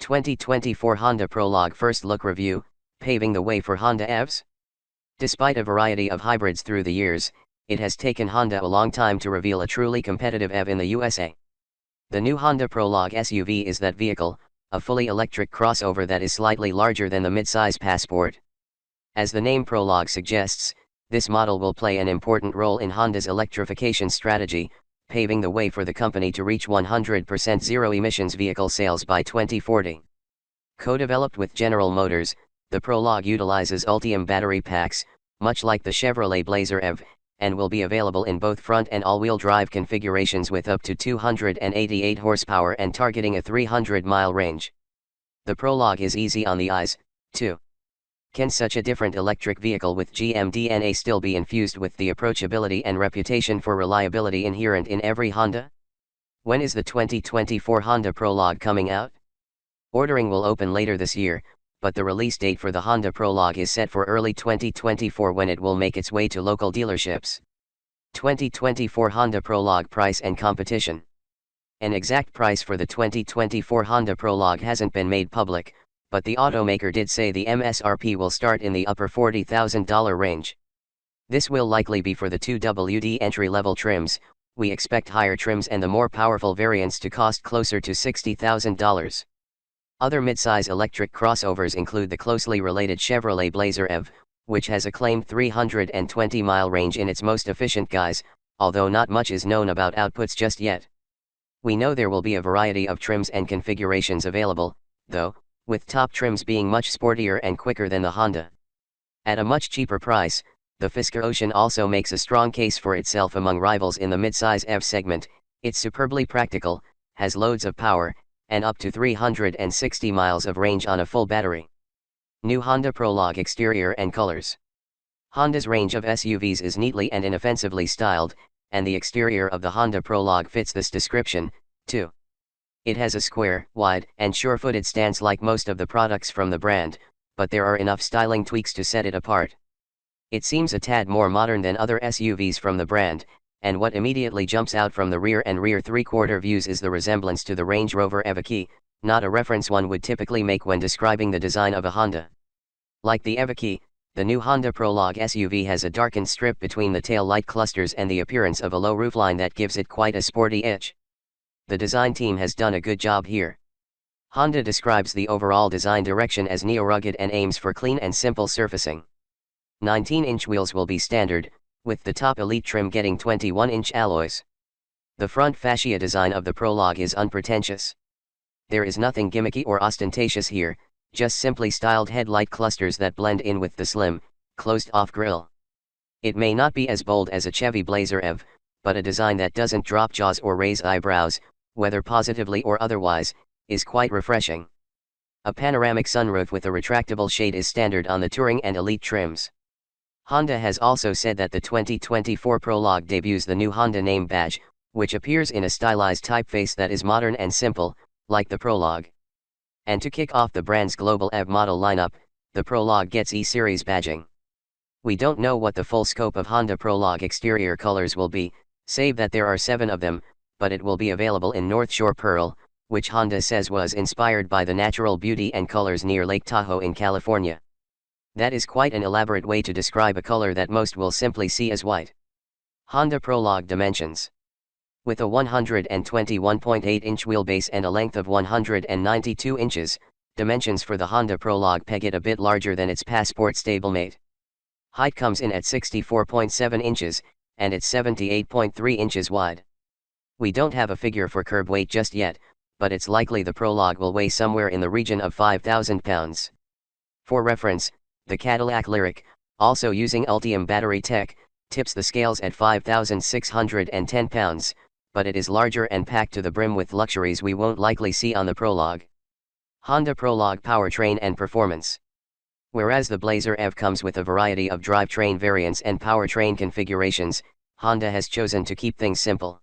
2024 Honda Prologue First Look Review, paving the way for Honda EVs? Despite a variety of hybrids through the years, it has taken Honda a long time to reveal a truly competitive EV in the USA. The new Honda Prologue SUV is that vehicle, a fully electric crossover that is slightly larger than the midsize Passport. As the name Prologue suggests, this model will play an important role in Honda's electrification strategy, paving the way for the company to reach 100% zero-emissions vehicle sales by 2040. Co-developed with General Motors, the Prologue utilizes Ultium battery packs, much like the Chevrolet Blazer EV, and will be available in both front and all-wheel drive configurations with up to 288 horsepower and targeting a 300-mile range. The Prologue is easy on the eyes, too. Can such a different electric vehicle with GM DNA still be infused with the approachability and reputation for reliability inherent in every Honda? When is the 2024 Honda Prologue coming out? Ordering will open later this year, but the release date for the Honda Prologue is set for early 2024 when it will make its way to local dealerships. 2024 Honda Prologue price and competition. An exact price for the 2024 Honda Prologue hasn't been made public, but the automaker did say the MSRP will start in the upper $40,000 range. This will likely be for the 2WD entry-level trims. We expect higher trims and the more powerful variants to cost closer to $60,000. Other midsize electric crossovers include the closely related Chevrolet Blazer EV, which has a claimed 320-mile range in its most efficient guise, although not much is known about outputs just yet. We know there will be a variety of trims and configurations available, though, with top trims being much sportier and quicker than the Honda. At a much cheaper price, the Fisker Ocean also makes a strong case for itself among rivals in the midsize EV segment. It's superbly practical, has loads of power, and up to 360 miles of range on a full battery. New Honda Prologue exterior and colors. Honda's range of SUVs is neatly and inoffensively styled, and the exterior of the Honda Prologue fits this description, too. It has a square, wide, and sure-footed stance like most of the products from the brand, but there are enough styling tweaks to set it apart. It seems a tad more modern than other SUVs from the brand, and what immediately jumps out from the rear and rear three-quarter views is the resemblance to the Range Rover Evoque, not a reference one would typically make when describing the design of a Honda. Like the Evoque, the new Honda Prologue SUV has a darkened strip between the tail light clusters and the appearance of a low roofline that gives it quite a sporty edge. The design team has done a good job here. Honda describes the overall design direction as neo-rugged and aims for clean and simple surfacing. 19-inch wheels will be standard, with the top Elite trim getting 21-inch alloys. The front fascia design of the Prologue is unpretentious. There is nothing gimmicky or ostentatious here, just simply styled headlight clusters that blend in with the slim, closed-off grille. It may not be as bold as a Chevy Blazer EV, but a design that doesn't drop jaws or raise eyebrows, whether positively or otherwise, is quite refreshing. A panoramic sunroof with a retractable shade is standard on the Touring and Elite trims. Honda has also said that the 2024 Prologue debuts the new Honda name badge, which appears in a stylized typeface that is modern and simple, like the Prologue. And to kick off the brand's global EV model lineup, the Prologue gets E-Series badging. We don't know what the full scope of Honda Prologue exterior colors will be, save that there are 7 of them, but it will be available in North Shore Pearl, which Honda says was inspired by the natural beauty and colors near Lake Tahoe in California. That is quite an elaborate way to describe a color that most will simply see as white. Honda Prologue dimensions. With a 121.8-inch wheelbase and a length of 192 inches, dimensions for the Honda Prologue peg it a bit larger than its Passport stablemate. Height comes in at 64.7 inches, and it's 78.3 inches wide. We don't have a figure for curb weight just yet, but it's likely the Prologue will weigh somewhere in the region of 5,000 pounds. For reference, the Cadillac Lyriq, also using Ultium battery tech, tips the scales at 5,610 pounds, but it is larger and packed to the brim with luxuries we won't likely see on the Prologue. Honda Prologue powertrain and performance. Whereas the Blazer EV comes with a variety of drivetrain variants and powertrain configurations, Honda has chosen to keep things simple.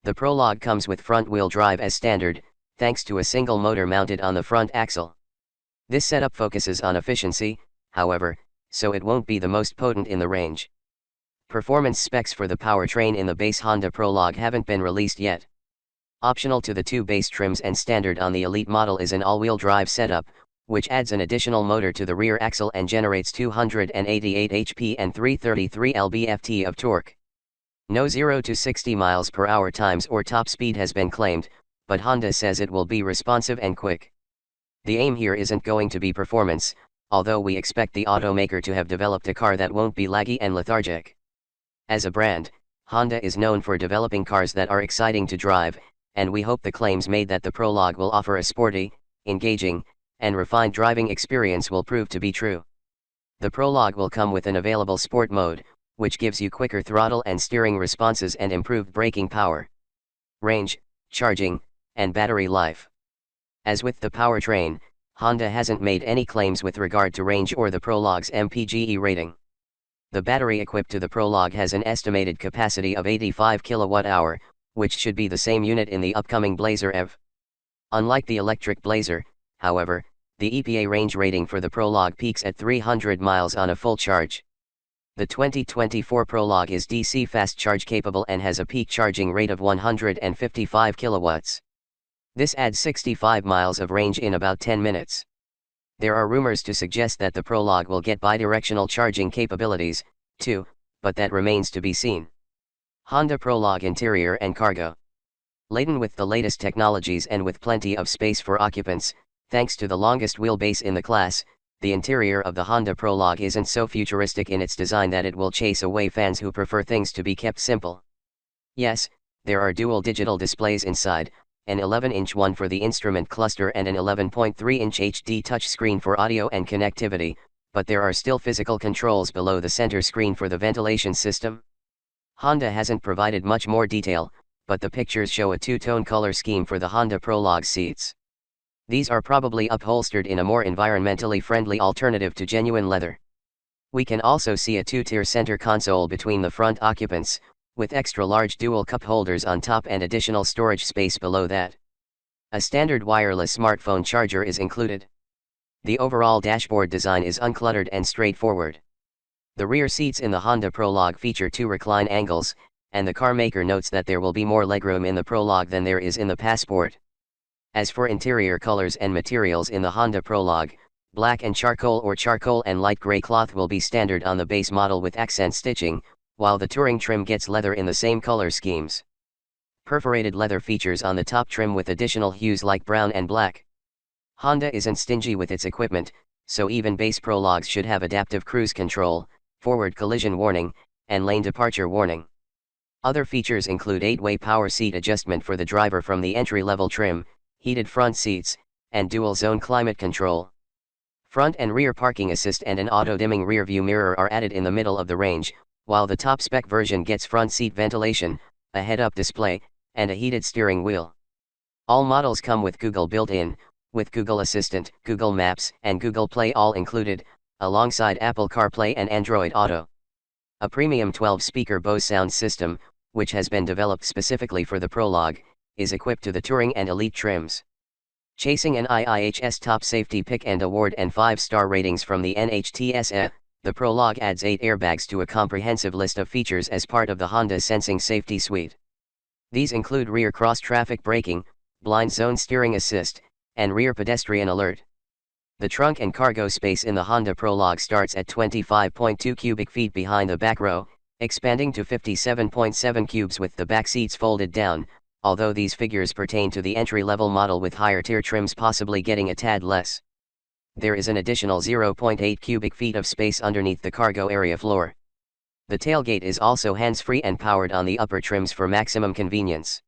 The Prologue comes with front-wheel drive as standard, thanks to a single motor mounted on the front axle. This setup focuses on efficiency, however, so it won't be the most potent in the range. Performance specs for the powertrain in the base Honda Prologue haven't been released yet. Optional to the two base trims and standard on the Elite model is an all-wheel drive setup, which adds an additional motor to the rear axle and generates 288 HP and 333 lb-ft of torque. No 0 to 60 miles per hour times or top speed has been claimed, but Honda says it will be responsive and quick. The aim here isn't going to be performance, although we expect the automaker to have developed a car that won't be laggy and lethargic. As a brand, Honda is known for developing cars that are exciting to drive, and we hope the claims made that the Prologue will offer a sporty, engaging, and refined driving experience will prove to be true. The Prologue will come with an available sport mode, which gives you quicker throttle and steering responses and improved braking power, range, charging, and battery life. As with the powertrain, Honda hasn't made any claims with regard to range or the Prologue's MPGe rating. The battery equipped to the Prologue has an estimated capacity of 85 kWh, which should be the same unit in the upcoming Blazer EV. Unlike the electric Blazer, however, the EPA range rating for the Prologue peaks at 300 miles on a full charge. The 2024 Prologue is DC fast charge capable and has a peak charging rate of 155 kilowatts. This adds 65 miles of range in about 10 minutes. There are rumors to suggest that the Prologue will get bidirectional charging capabilities, too, but that remains to be seen. Honda Prologue interior and cargo. Laden with the latest technologies and with plenty of space for occupants, thanks to the longest wheelbase in the class, the interior of the Honda Prologue isn't so futuristic in its design that it will chase away fans who prefer things to be kept simple. Yes, there are dual digital displays inside, an 11-inch one for the instrument cluster and an 11.3-inch HD touchscreen for audio and connectivity, but there are still physical controls below the center screen for the ventilation system. Honda hasn't provided much more detail, but the pictures show a two-tone color scheme for the Honda Prologue seats. These are probably upholstered in a more environmentally friendly alternative to genuine leather. We can also see a two-tier center console between the front occupants, with extra-large dual cup holders on top and additional storage space below that. A standard wireless smartphone charger is included. The overall dashboard design is uncluttered and straightforward. The rear seats in the Honda Prologue feature two recline angles, and the car maker notes that there will be more legroom in the Prologue than there is in the Passport. As for interior colors and materials in the Honda Prologue, black and charcoal or charcoal and light gray cloth will be standard on the base model with accent stitching, while the Touring trim gets leather in the same color schemes. Perforated leather features on the top trim with additional hues like brown and black. Honda isn't stingy with its equipment, so even base Prologues should have adaptive cruise control, forward collision warning, and lane departure warning. Other features include 8-way power seat adjustment for the driver from the entry-level trim, heated front seats, and dual-zone climate control. Front and rear parking assist and an auto-dimming rear-view mirror are added in the middle of the range, while the top-spec version gets front seat ventilation, a head-up display, and a heated steering wheel. All models come with Google built-in, with Google Assistant, Google Maps, and Google Play all included, alongside Apple CarPlay and Android Auto. A premium 12-speaker Bose sound system, which has been developed specifically for the Prologue, is equipped to the Touring and Elite trims. Chasing an IIHS Top Safety Pick and Award and 5-star ratings from the NHTSA, the Prologue adds 8 airbags to a comprehensive list of features as part of the Honda Sensing Safety Suite. These include rear cross-traffic braking, blind zone steering assist, and rear pedestrian alert. The trunk and cargo space in the Honda Prologue starts at 25.2 cubic feet behind the back row, expanding to 57.7 cubes with the back seats folded down, although these figures pertain to the entry-level model with higher-tier trims possibly getting a tad less. There is an additional 0.8 cubic feet of space underneath the cargo area floor. The tailgate is also hands-free and powered on the upper trims for maximum convenience.